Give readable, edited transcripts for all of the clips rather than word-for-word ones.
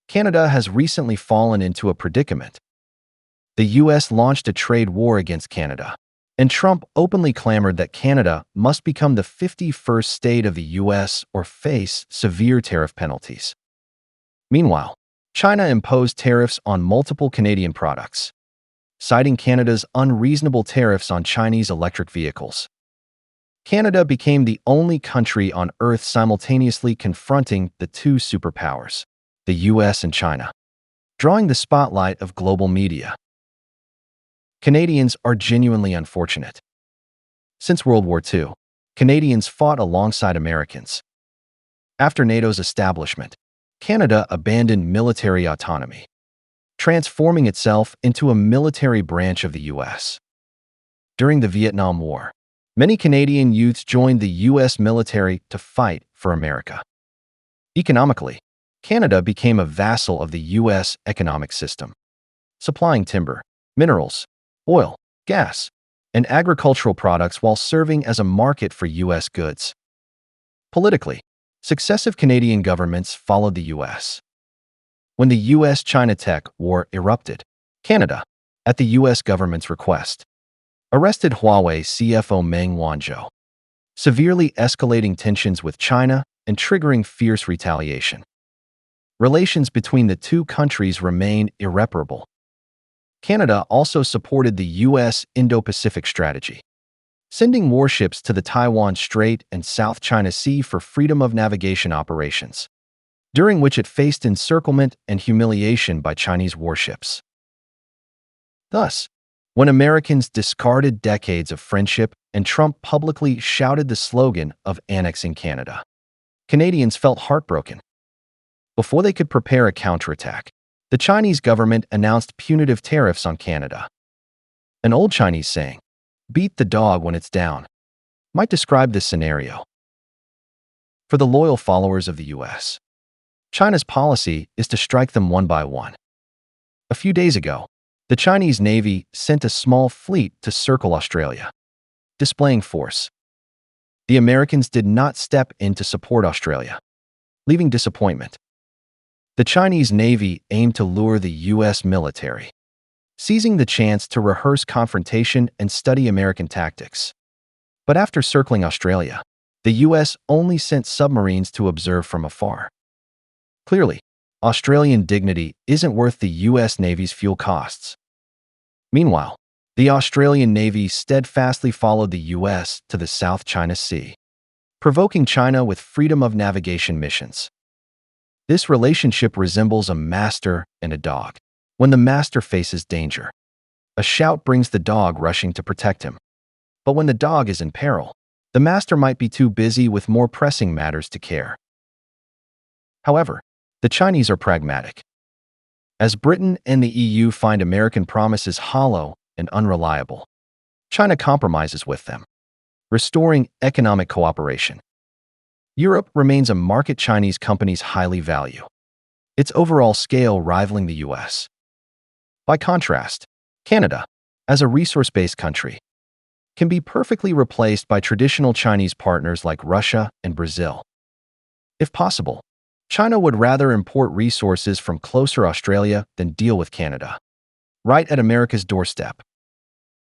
Canada has recently fallen into a predicament. The US launched a trade war against Canada, and Trump openly clamored that Canada must become the 51st state of the US or face severe tariff penalties. Meanwhile, China imposed tariffs on multiple Canadian products, citing Canada's unreasonable tariffs on Chinese electric vehicles. Canada became the only country on Earth simultaneously confronting the two superpowers, the US and China, drawing the spotlight of global media. Canadians are genuinely unfortunate. Since World War II, Canadians fought alongside Americans. After NATO's establishment, Canada abandoned military autonomy, transforming itself into a military branch of the US. During the Vietnam War, many Canadian youths joined the US military to fight for America. Economically, Canada became a vassal of the US economic system, supplying timber, minerals, oil, gas, and agricultural products while serving as a market for US goods. Politically, successive Canadian governments followed the US. When the US-China tech war erupted, Canada, at the US government's request, arrested Huawei CFO Meng Wanzhou, severely escalating tensions with China and triggering fierce retaliation. Relations between the two countries remain irreparable. Canada also supported the US Indo-Pacific strategy, sending warships to the Taiwan Strait and South China Sea for freedom of navigation operations, during which it faced encirclement and humiliation by Chinese warships. Thus, when Americans discarded decades of friendship and Trump publicly shouted the slogan of annexing Canada, Canadians felt heartbroken. Before they could prepare a counterattack, the Chinese government announced punitive tariffs on Canada. An old Chinese saying, "Beat the dog when it's down," might describe this scenario. For the loyal followers of the US, China's policy is to strike them one by one. A few days ago, the Chinese Navy sent a small fleet to circle Australia, displaying force. The Americans did not step in to support Australia, leaving disappointment. The Chinese Navy aimed to lure the US military, seizing the chance to rehearse confrontation and study American tactics. But after circling Australia, the US only sent submarines to observe from afar. Clearly, Australian dignity isn't worth the US Navy's fuel costs. Meanwhile, the Australian Navy steadfastly followed the US to the South China Sea, provoking China with freedom of navigation missions. This relationship resembles a master and a dog. When the master faces danger, a shout brings the dog rushing to protect him. But when the dog is in peril, the master might be too busy with more pressing matters to care. However, the Chinese are pragmatic. As Britain and the EU find American promises hollow and unreliable, China compromises with them, restoring economic cooperation. Europe remains a market Chinese companies highly value, its overall scale rivaling the US. By contrast, Canada, as a resource-based country, can be perfectly replaced by traditional Chinese partners like Russia and Brazil. If possible, China would rather import resources from closer Australia than deal with Canada, right at America's doorstep.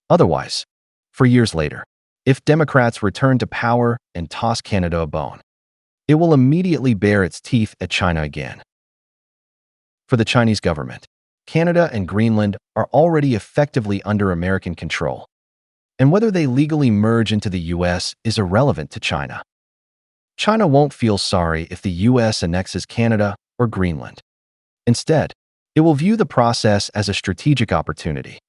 Otherwise, for years later, if Democrats return to power and toss Canada a bone, it will immediately bare its teeth at China again. For the Chinese government, Canada and Greenland are already effectively under American control, and whether they legally merge into the US is irrelevant to China. China won't feel sorry if the US annexes Canada or Greenland. Instead, it will view the process as a strategic opportunity.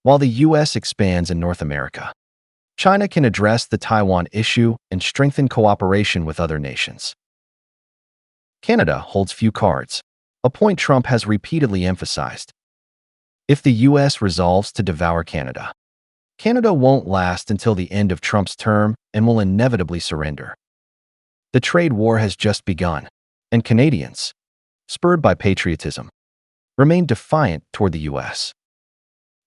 While the US expands in North America, China can address the Taiwan issue and strengthen cooperation with other nations. Canada holds few cards, a point Trump has repeatedly emphasized. If the US resolves to devour Canada, Canada won't last until the end of Trump's term and will inevitably surrender. The trade war has just begun, and Canadians, spurred by patriotism, remain defiant toward the US.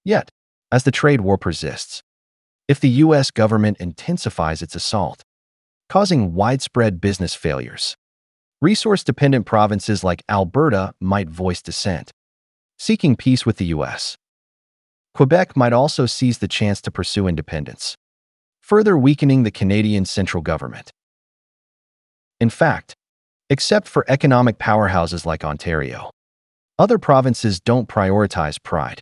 Yet, as the trade war persists, if the US government intensifies its assault, causing widespread business failures, Resource-dependent provinces like Alberta might voice dissent, seeking peace with the U.S. Quebec might also seize the chance to pursue independence, further weakening the Canadian central government. In fact, except for economic powerhouses like Ontario, other provinces don't prioritize pride.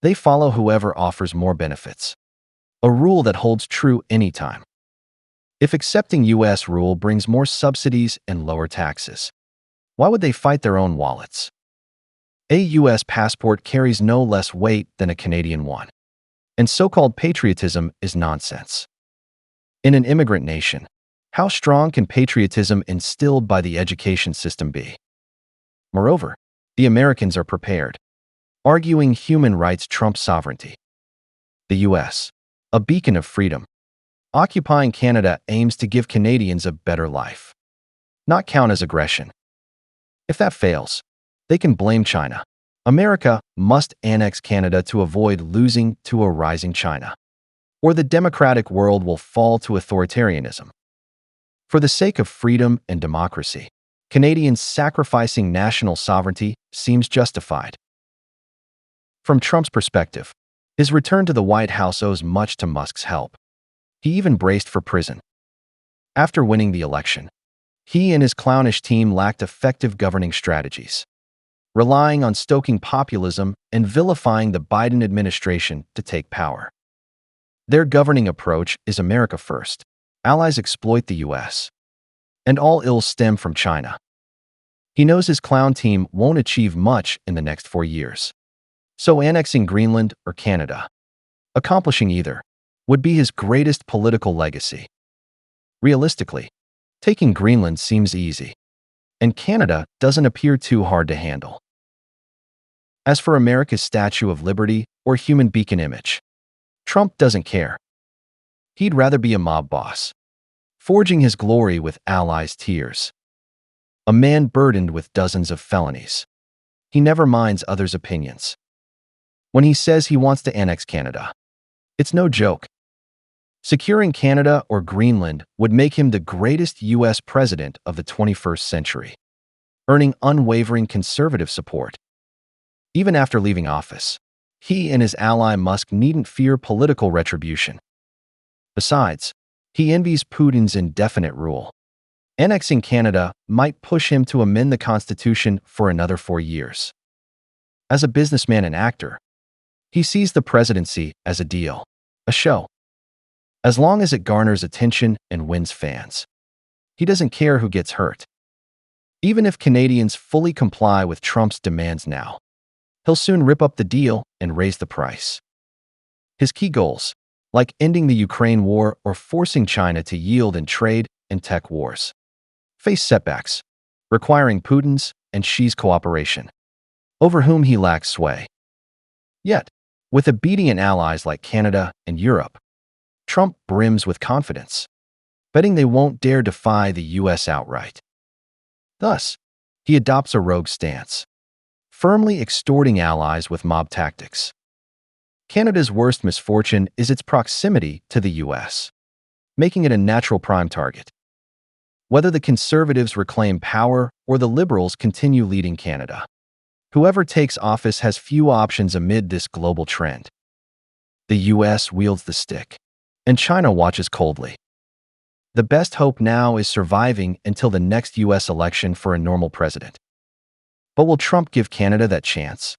They follow whoever offers more benefits, a rule that holds true anytime. If accepting U.S. rule brings more subsidies and lower taxes, why would they fight their own wallets? A U.S. passport carries no less weight than a Canadian one, and so-called patriotism is nonsense. In an immigrant nation, how strong can patriotism instilled by the education system be? Moreover, the Americans are prepared, arguing human rights trump sovereignty. The U.S., a beacon of freedom, occupying Canada aims to give Canadians a better life, not count as aggression. If that fails, they can blame China. America must annex Canada to avoid losing to a rising China, or the democratic world will fall to authoritarianism. For the sake of freedom and democracy, Canadians sacrificing national sovereignty seems justified. From Trump's perspective, his return to the White House owes much to Musk's help. He even braced for prison. After winning the election, he and his clownish team lacked effective governing strategies, relying on stoking populism and vilifying the Biden administration to take power. Their governing approach is America first. Allies exploit the U.S. and all ills stem from China. He knows his clown team won't achieve much in the next 4 years. So annexing Greenland or Canada, accomplishing either, would be his greatest political legacy. Realistically, taking Greenland seems easy, and Canada doesn't appear too hard to handle. As for America's Statue of Liberty or human beacon image, Trump doesn't care. He'd rather be a mob boss, forging his glory with allies' tears. A man burdened with dozens of felonies. He never minds others' opinions. When he says he wants to annex Canada, it's no joke. Securing Canada or Greenland would make him the greatest U.S. president of the 21st century, earning unwavering conservative support. Even after leaving office, he and his ally Musk needn't fear political retribution. Besides, he envies Putin's indefinite rule. Annexing Canada might push him to amend the Constitution for another 4 years. As a businessman and actor, he sees the presidency as a deal, a show. As long as it garners attention and wins fans, he doesn't care who gets hurt. Even if Canadians fully comply with Trump's demands now, he'll soon rip up the deal and raise the price. His key goals, like ending the Ukraine war or forcing China to yield in trade and tech wars, face setbacks, requiring Putin's and Xi's cooperation, over whom he lacks sway. Yet, with obedient allies like Canada and Europe, Trump brims with confidence, betting they won't dare defy the U.S. outright. Thus, he adopts a rogue stance, firmly extorting allies with mob tactics. Canada's worst misfortune is its proximity to the U.S., making it a natural prime target. Whether the Conservatives reclaim power or the Liberals continue leading Canada, whoever takes office has few options amid this global trend. The U.S. wields the stick, and China watches coldly. The best hope now is surviving until the next U.S. election for a normal president. But will Trump give Canada that chance?